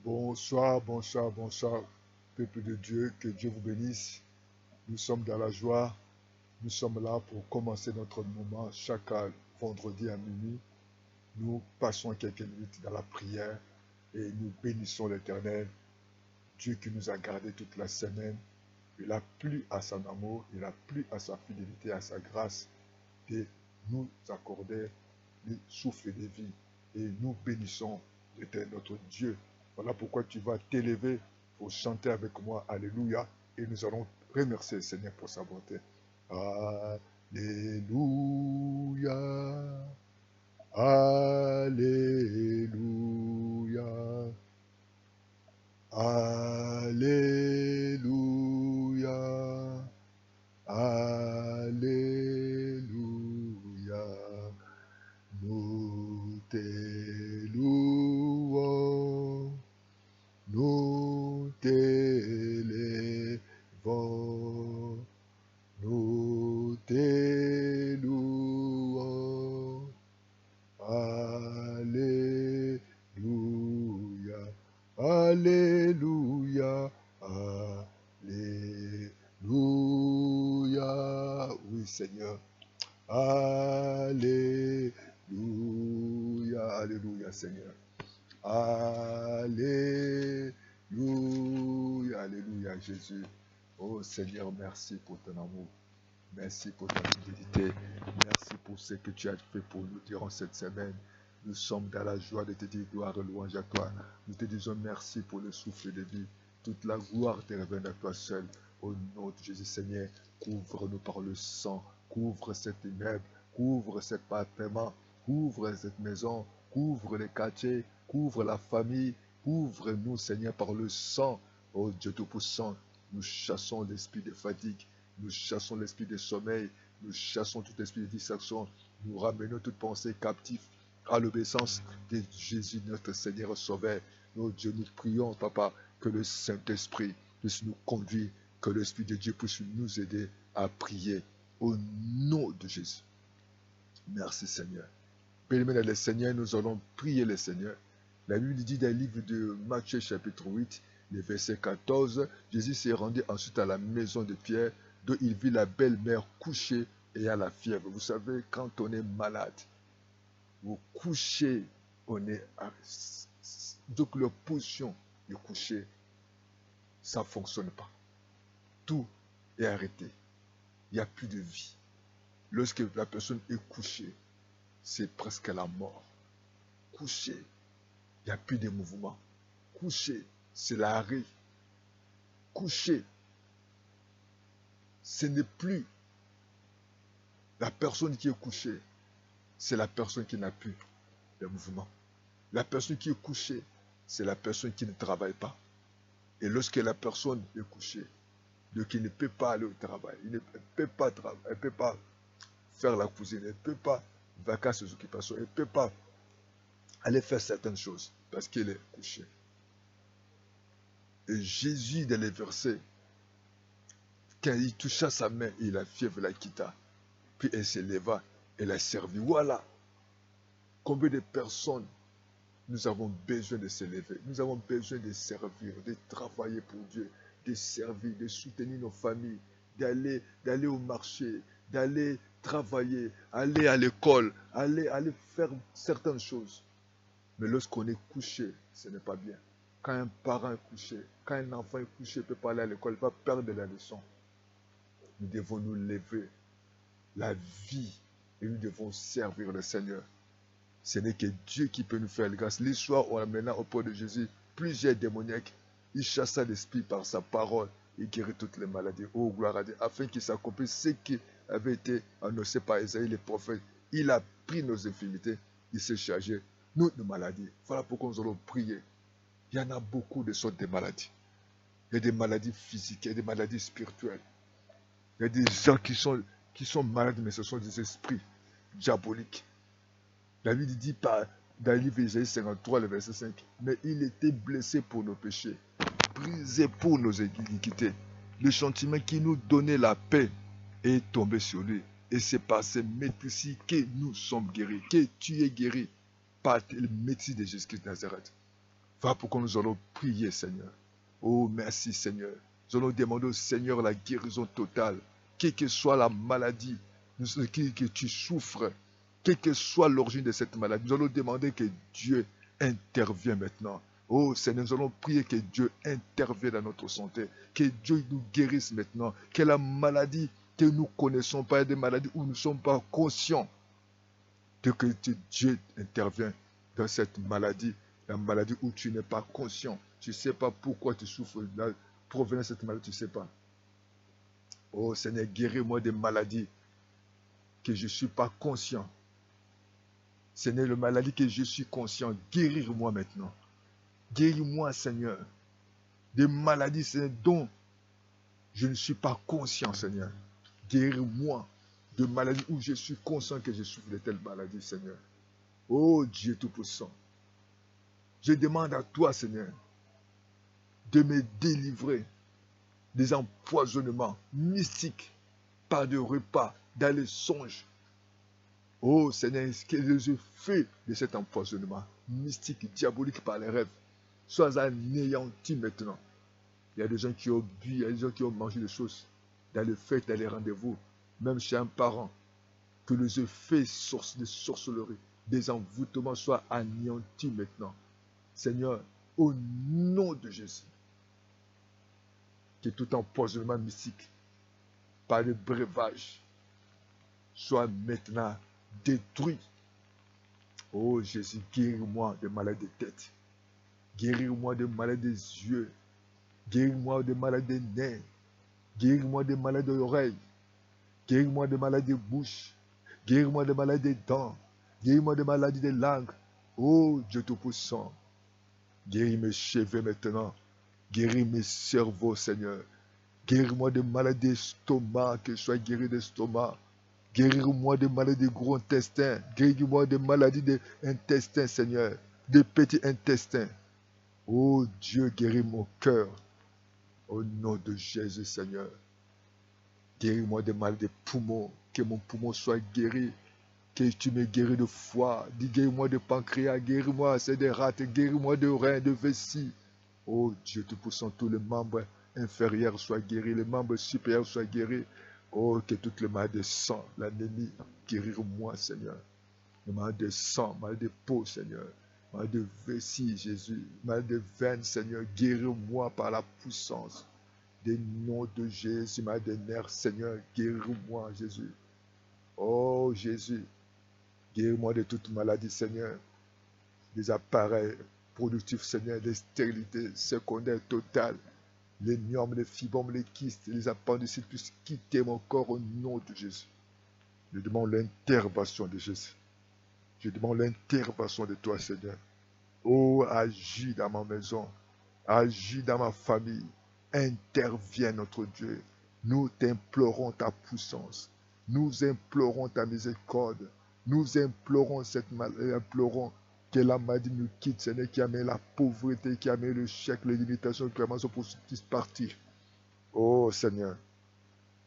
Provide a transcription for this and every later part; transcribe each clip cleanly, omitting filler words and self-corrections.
Bonsoir, bonsoir, bonsoir, peuple de Dieu, que Dieu vous bénisse. Nous sommes dans la joie, nous sommes là pour commencer notre moment chaque vendredi à minuit. Nous passons quelques minutes dans la prière et nous bénissons l'Éternel, Dieu qui nous a gardés toute la semaine. Il a plu à son amour, il a plu à sa fidélité, à sa grâce de nous accorder le souffle de vie. Et nous bénissons l'Éternel, notre Dieu. Voilà pourquoi tu vas t'élever pour chanter avec moi. Alléluia. Et nous allons remercier le Seigneur pour sa bonté. Alléluia. Alléluia. Alléluia. Alléluia. Nous t'élouons, nous t'élèvons, nous t'élouons. Alléluia, Alléluia, Alléluia. Oui, Seigneur. Alléluia, Alléluia, Seigneur. Alléluia, Alléluia, Jésus. Oh Seigneur, merci pour ton amour. Merci pour ta fidélité. Merci pour ce que tu as fait pour nous durant cette semaine. Nous sommes dans la joie de te dire gloire et louange à toi. Nous te disons merci pour le souffle de vie. Toute la gloire te revient à toi seul. Au nom de Jésus Seigneur, couvre-nous par le sang. Couvre cet immeuble. Couvre cet appartement. Couvre cette maison. Couvre les quartiers. Couvre la famille. Couvre-nous Seigneur par le sang. Oh Dieu Tout-Puissant, nous chassons l'esprit de fatigue. Nous chassons l'esprit de sommeil, nous chassons tout esprit de distraction, nous ramenons toute pensée captive à l'obéissance de Jésus, notre Seigneur Sauveur. Nous, Dieu, nous prions, Papa, que le Saint-Esprit puisse nous conduire, que l'Esprit de Dieu puisse nous aider à prier au nom de Jésus. Merci Seigneur. Béni le Seigneur, nous allons prier le Seigneur. La Bible dit dans le livre de Matthieu chapitre 8, le verset 14, Jésus s'est rendu ensuite à la maison de Pierre, dont il vit la belle-mère couchée et à la fièvre. Vous savez, quand on est malade, vous couchez, on est donc la position de coucher, ça ne fonctionne pas. Tout est arrêté. Il n'y a plus de vie. Lorsque la personne est couchée, c'est presque la mort. Couché, il n'y a plus de mouvement. Couché, c'est l'arrêt. Couché, ce n'est plus la personne qui est couchée, c'est la personne qui n'a plus de mouvement. La personne qui est couchée, c'est la personne qui ne travaille pas. Et lorsque la personne est couchée, donc il ne peut pas aller au travail, il ne peut pas travailler, elle ne peut pas faire la cuisine, elle ne peut pas vaquer ses occupations, elle ne peut pas aller faire certaines choses parce qu'elle est couchée. Et Jésus, dans les versets, quand il toucha sa main et la fièvre la quitta, puis elle se leva et la servit. Voilà combien de personnes nous avons besoin de se lever. Nous avons besoin de servir, de travailler pour Dieu, de servir, de soutenir nos familles, d'aller au marché, d'aller travailler, aller à l'école, aller faire certaines choses. Mais lorsqu'on est couché, ce n'est pas bien. Quand un parent est couché, quand un enfant est couché, il ne peut pas aller à l'école, il va perdre la leçon. Nous devons nous lever la vie et nous devons servir le Seigneur. Ce n'est que Dieu qui peut nous faire grâce. L'histoire, on amena auprès de Jésus plusieurs démoniaques. Il chassa l'esprit par sa parole et guérit toutes les maladies. Oh, gloire à Dieu. Afin qu'il s'accomplisse ce qui avait été annoncé par Isaïe, les prophètes. Il a pris nos infirmités. Il s'est chargé de maladies. Voilà pourquoi nous allons prier. Il y en a beaucoup de sortes de maladies. Il y a des maladies physiques, il y a des maladies spirituelles. Il y a des gens qui sont malades, mais ce sont des esprits diaboliques. La Bible dit dans le livre d'Isaïe 53, le verset 5, mais il était blessé pour nos péchés, brisé pour nos iniquités. Le châtiment qui nous donnait la paix est tombé sur lui. Et c'est par ces médecins que nous sommes guéris, que tu es guéri par le médecin de Jésus-Christ de Nazareth. Voilà pourquoi nous allons prier, Seigneur. Oh, merci, Seigneur. Nous allons demander au Seigneur la guérison totale. Quelle que soit la maladie que tu souffres, quelle que soit l'origine de cette maladie, nous allons demander que Dieu intervienne maintenant. Oh Seigneur, nous allons prier que Dieu intervienne dans notre santé, que Dieu nous guérisse maintenant, que la maladie que nous connaissons pas, des maladies où nous ne sommes pas conscients de que Dieu intervient dans cette maladie, la maladie où tu n'es pas conscient. Tu ne sais pas pourquoi tu souffres, la provenance de cette maladie, tu ne sais pas. Oh Seigneur, guéris-moi des maladies que je ne suis pas conscient. Seigneur, la maladie que je suis conscient, guéris-moi maintenant. Guéris-moi, Seigneur, des maladies, Seigneur, dont je ne suis pas conscient, Seigneur. Guéris-moi de maladies où je suis conscient que je souffre de telles maladies, Seigneur. Oh Dieu Tout-Puissant, je demande à toi, Seigneur, de me délivrer des empoisonnements mystiques par des repas, dans les songes. Oh Seigneur, que les effets de cet empoisonnement mystique, diabolique par les rêves soient anéantis maintenant. Il y a des gens qui ont bu, il y a des gens qui ont mangé des choses dans les fêtes, dans les rendez-vous, même chez un parent. Que les effets de sorcellerie, des envoûtements soient anéantis maintenant. Seigneur, au nom de Jésus, que tout empoisonnement mystique par le breuvage soit maintenant détruit. Oh Jésus, guéris-moi des maladies de tête. Guéris-moi des maladies des yeux. Guéris-moi des maladies des nez. Guéris-moi des maladies des oreilles. Guéris-moi des maladies de bouche. Guéris-moi des maladies des dents. Guéris-moi des maladies des langues. Oh Dieu Tout-Puissant. Guéris mes cheveux maintenant. Guéris mes cerveaux, Seigneur. Guéris-moi des maladies d'estomac, que je sois guéri d'estomac. Guéris-moi des maladies du gros intestin. Guéris-moi des maladies des intestins, Seigneur. Des petits intestins. Oh Dieu, guéris mon cœur. Au nom de Jésus, Seigneur. Guéris-moi des maladies des poumons. Que mon poumon soit guéri. Que tu me guéris de foie. Guéris-moi de pancréas. Guéris-moi, c'est des rats. Guéris-moi de reins, de vessie. Oh Dieu, Tout-Puissant, tous les membres inférieurs soient guéris. Les membres supérieurs soient guéris. Oh, que toutes les maladies de sang, l'anémie, guéris-moi, Seigneur. Les maladies de sang, maladies de peau, Seigneur. Maladies de vessie, Jésus. Maladies de veines, Seigneur. Guéris-moi par la puissance des noms de Jésus. Maladies de nerfs, Seigneur. Guéris-moi, Jésus. Oh, Jésus. Guéris-moi de toute maladie, Seigneur. Des appareils productifs, Seigneur. Des stérilités secondaires totales. Les myomes, les fibromes, les kystes, les appendicites puissent quitter mon corps au nom de Jésus. Je demande l'intervention de Jésus. Je demande l'intervention de toi, Seigneur. Oh, agis dans ma maison. Agis dans ma famille. Interviens, notre Dieu. Nous t'implorons ta puissance. Nous implorons ta miséricorde. Nous implorons implorons que la maladie nous quitte, Seigneur, qui amène la pauvreté, qui amène le chèque, les limitations, les clémences pour qu'ils puissent partir. Oh Seigneur,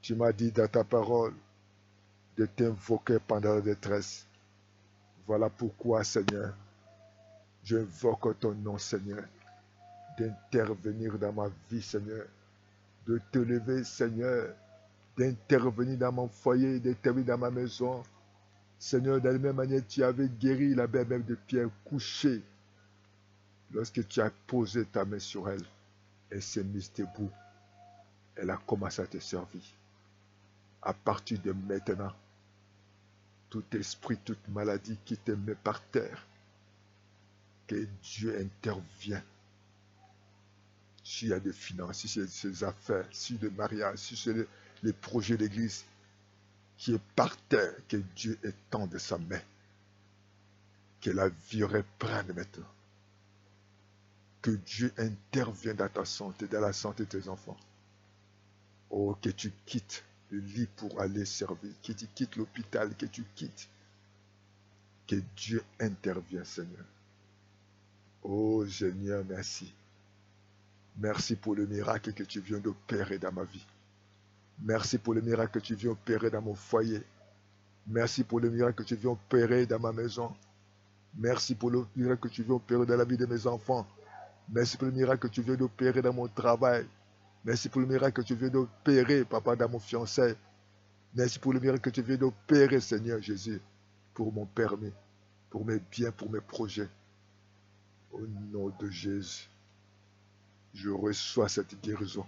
tu m'as dit dans ta parole de t'invoquer pendant la détresse. Voilà pourquoi, Seigneur, j'invoque ton nom, Seigneur, d'intervenir dans ma vie, Seigneur, de te lever, Seigneur, d'intervenir dans mon foyer, d'intervenir dans ma maison. Seigneur, de la même manière, tu avais guéri la belle-mère de Pierre couchée. Lorsque tu as posé ta main sur elle, elle s'est mise debout. Elle a commencé à te servir. À partir de maintenant, tout esprit, toute maladie qui te met par terre, que Dieu intervienne. S'il y a des finances, si c'est des affaires, si c'est le mariage, si c'est les projets d'église qui est par terre, que Dieu étende sa main. Que la vie reprenne maintenant. Que Dieu intervienne dans ta santé, dans la santé de tes enfants. Oh, que tu quittes le lit pour aller servir, que tu quittes l'hôpital, que tu quittes. Que Dieu intervienne, Seigneur. Oh, Seigneur, merci. Merci pour le miracle que tu viens d'opérer dans ma vie. Merci pour le miracle que tu viens opérer dans mon foyer. Merci pour le miracle que tu viens opérer dans ma maison. Merci pour le miracle que tu viens opérer dans la vie de mes enfants. Merci pour le miracle que tu viens d'opérer dans mon travail. Merci pour le miracle que tu viens d'opérer, papa, dans mon fiancé. Merci pour le miracle que tu viens d'opérer, Seigneur Jésus, pour mon permis, pour mes biens, pour mes projets. Au nom de Jésus, je reçois cette guérison.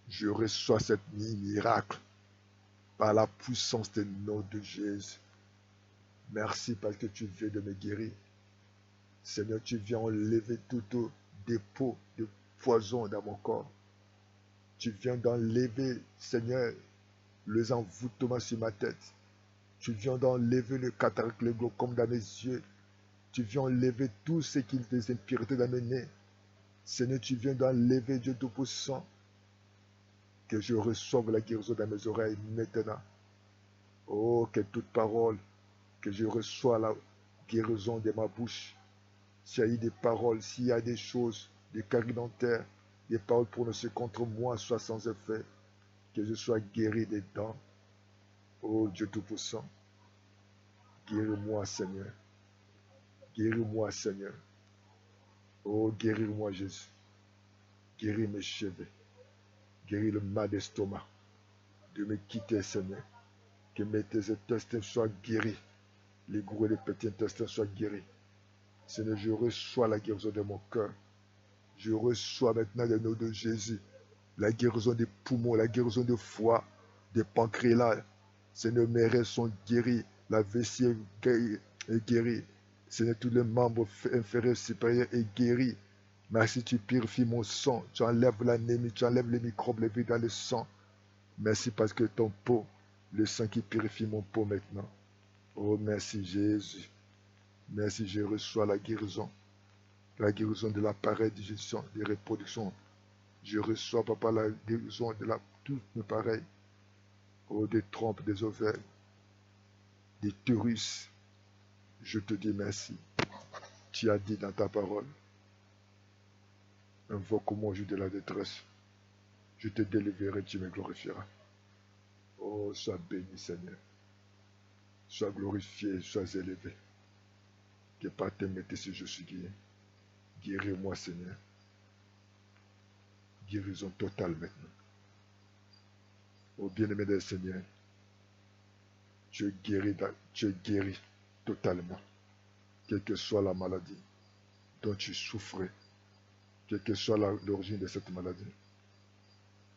Je reçois cette miracle par la puissance du nom de Jésus. Merci parce que tu viens de me guérir. Seigneur, tu viens enlever tout dépôt de poison dans mon corps. Tu viens d'enlever, Seigneur, les envoûtements sur ma tête. Tu viens d'enlever le cataracte, le glaucome dans mes yeux. Tu viens enlever tout ce qui est des impuretés dans mes nez. Seigneur, tu viens d'enlever, Dieu Tout-Puissant, que je reçoive la guérison dans mes oreilles maintenant. Oh, que toute parole, que je reçois la guérison de ma bouche. S'il y a eu des paroles, s'il y a des choses, des caries dentaires, des paroles prononcées contre moi soient sans effet, que je sois guéri des dents. Oh Dieu Tout-Puissant, guéris-moi Seigneur, guéris-moi Seigneur. Oh guéris-moi Jésus, guéris mes cheveux, guéris le mal d'estomac, de me quitter Seigneur, que mes intestins soient guéris, les gros et les petits intestins soient guéris. Seigneur, je reçois la guérison de mon cœur. Je reçois maintenant le nom de Jésus la guérison des poumons, la guérison des foie, des pancréas. Seigneur, mes reins sont guéris, la vessie est guérie. Seigneur, tous les membres inférieurs, supérieurs est guéri. Merci, tu purifies mon sang, tu enlèves l'anémie, tu enlèves les microbes, les vides dans le sang. Merci parce que ton peau, le sang qui purifie mon peau maintenant. Oh, merci Jésus. Merci, je reçois la guérison de l'appareil de digestion, de reproduction. Je reçois, papa, la guérison de tout l'appareil. Oh, des trompes, des ovaires, des utérus. Je te dis merci. Tu as dit dans ta parole, invoque-moi au jour de la détresse. Je te délivrerai, tu me glorifieras. Oh, sois béni, Seigneur. Sois glorifié, sois élevé. Que par tes métiers, je suis guéri. Guéris-moi, Seigneur. Guérison totale maintenant. Oh, bien-aimé des Seigneur, tu es guéri totalement. Quelle que soit la maladie dont tu souffrais, quelle que soit l'origine de cette maladie,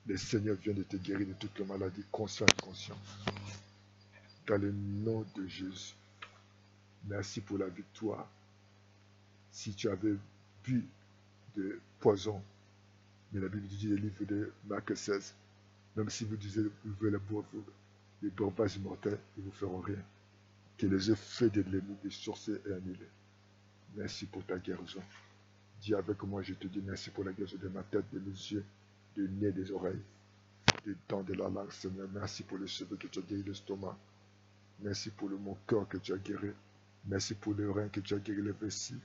le Seigneur vient de te guérir de toutes les maladies, conscient et inconscient. Dans le nom de Jésus, merci pour la victoire. Si tu avais bu de poison, mais la Bible dit le livre de Marc 16, même si vous disiez les breuvages immortels, ils ne vous feront rien. Que les effets de l'ennemi des sorciers est annulé. Merci pour ta guérison. Dis avec moi, je te dis merci pour la guérison de ma tête, de mes yeux, du nez, des oreilles, des dents, de la langue, Seigneur. Merci pour le cheveu que tu as guéri, l'estomac. Merci pour mon cœur que tu as guéri. Merci pour le rein que tu as guéri, le vessie.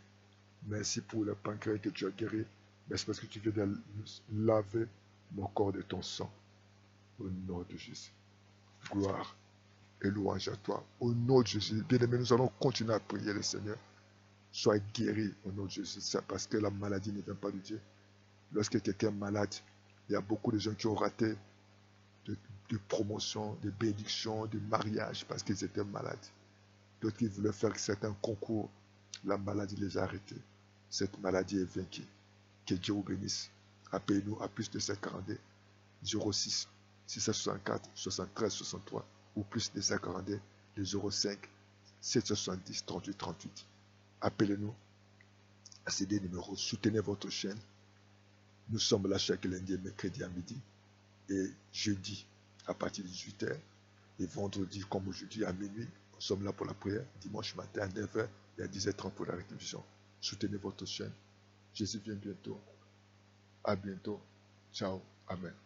Merci pour le pancréas que tu as guéri. Merci parce que tu viens de laver mon corps de ton sang. Au nom de Jésus. Gloire et louange à toi. Au nom de Jésus. Bien-aimés, nous allons continuer à prier le Seigneur. Sois guéri au nom de Jésus. C'est parce que la maladie ne vient pas de Dieu. Lorsque quelqu'un est malade, il y a beaucoup de gens qui ont raté de promotion, de bénédiction, de mariage parce qu'ils étaient malades. D'autres qui voulaient faire certains concours, la maladie les a arrêtés. Cette maladie est vaincue. Que Dieu vous bénisse. Appelez-nous à plus de 542 06 664 73 63 ou plus de 542 05 770 38 38. Appelez-nous à ces deux numéros. Soutenez votre chaîne. Nous sommes là chaque lundi et mercredi à midi et jeudi à partir de 18h et vendredi comme aujourd'hui à minuit. Nous sommes là pour la prière. Dimanche matin à 9h et à 10h30 pour la révision. Soutenez votre chaîne. Jésus vient bientôt. À bientôt. Ciao. Amen.